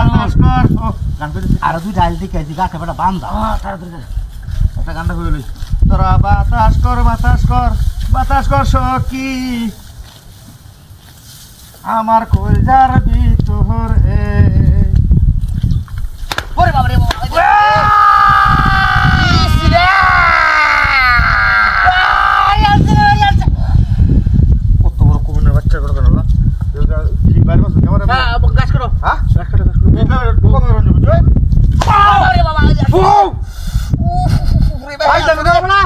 বাতাস কর ও গান করে আর দুই ডাল দিকে গাছে বেটা বান্ধা তাড়াতাড়ি একটা গানটা হয়ে লই তোরা বাতাস কর বাতাস কর সখী আমার কলজার ভিতর ওরে বাবা রে বাবা কত বড় কুমিরের বাচ্চা করে কেন ঠিক বাইরে বসো ক্যামেরা গাছ করো হ্যাঁ গাছ কাটা ঢোকা রঞ্জন বুঝছো ওরে বাবা ভাই জানো না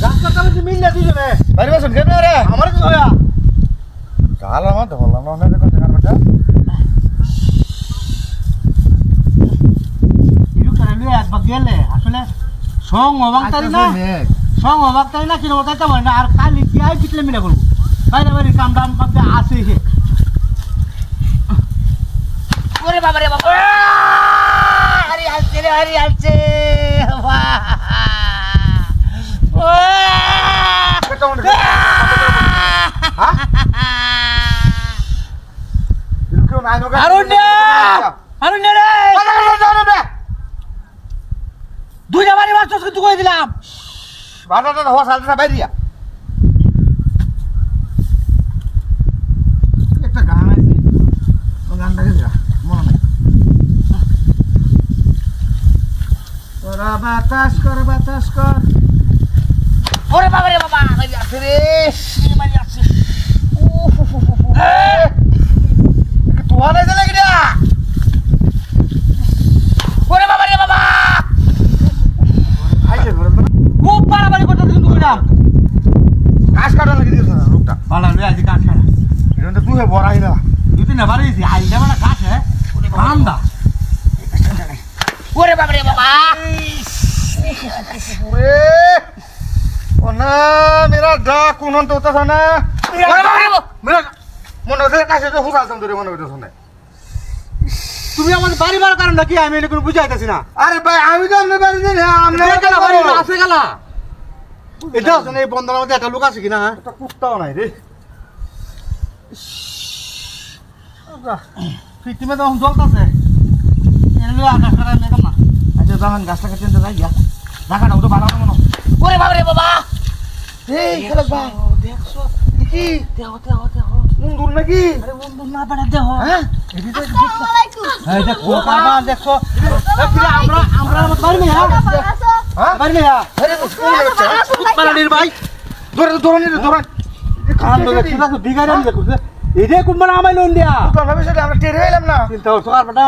গাছ কাটা মানে মিললে দুজনে বাইরে বসুন ক্যামেরা আমার কি হয়া কাল আমার ধরলাম না অনেক কথা কার বাচ্চা ইলু করে লুই একবার গেলে আসলে সং অবাকতারি না কিরকম তাইতে পারে না আর কালি কি আই পিটলে মিনা করবো বাইরে বাইরে কাম দাম পাতে আসে সে ওরে বাবা রে বাবা আরে হাসছে দুইটা বাড়ি মাছ কিন্তু করে দিলাম বাটাটা হওয়া সালটা বাইরিয়া একটা গান আছে ওই গানটাকে যা মনে নাই তোরা বাতাস কর ওরে বাবা রে বাবা মারি আছে রে মারি আছে তোয়া নাই দিলে কিনা ওরে বাবা রে বাবা আইছে ঘরে খুব বাড়াবাড়ি করতে কিন্তু কইলাম কাজ কাটা লাগি দিছ না লোকটা বালা লই আজ কাজ কাটা এটা তুই বড়াই না দুই তিন বাড়ি দিছি আইলা মানে কাজ হে বান্দা ওরে বাবা রে বাবা ওরে ও না মেরা ডা কোন তো হতা না ওরে বাবা রে মেরা মনে হচ্ছে কাছে তো হুসালতাম তোরে মনে হইতো না তুমি আমাদের বাড়ি বাড়ার কারণ নাকি আমি এটা কোনো বুঝাইতেছি না আরে ভাই আমি তো আপনার বাড়ি নেই আমরা গেলা বাড়ি আছে গেলা এটা আছে এই বন্ধনের মধ্যে একটা লোক আছে কিনা হ্যাঁ একটা কুত্তাও নাই রে ফিটিমে তো জ্বলতেছে এনে আকাশ করা মেকম না আচ্ছা যখন গাছটাকে চিনতে যাই গিয়া ঢাকাটা তো ভালো মনে ওরে বাবা রে বাবা এই খালাক ভাই দেখছো কি দেহ মুন্ডুর নাকি আরে বন্ধু না বেটা দেহ হ্যাঁ এই দেখো বাবা দেখছো আমরা বাড়ি মে হ্যাঁ বাড়ি মে আরে কোন বাচ্চা পালানির ভাই ধরে কান ধরে কিনা তো বিগাড়ান দেখো এই দেখুন মানে আমায় লোন দিয়া তো ভাবে সেটা আমরা টের হইলাম না চিন্তা করছো আর বেটা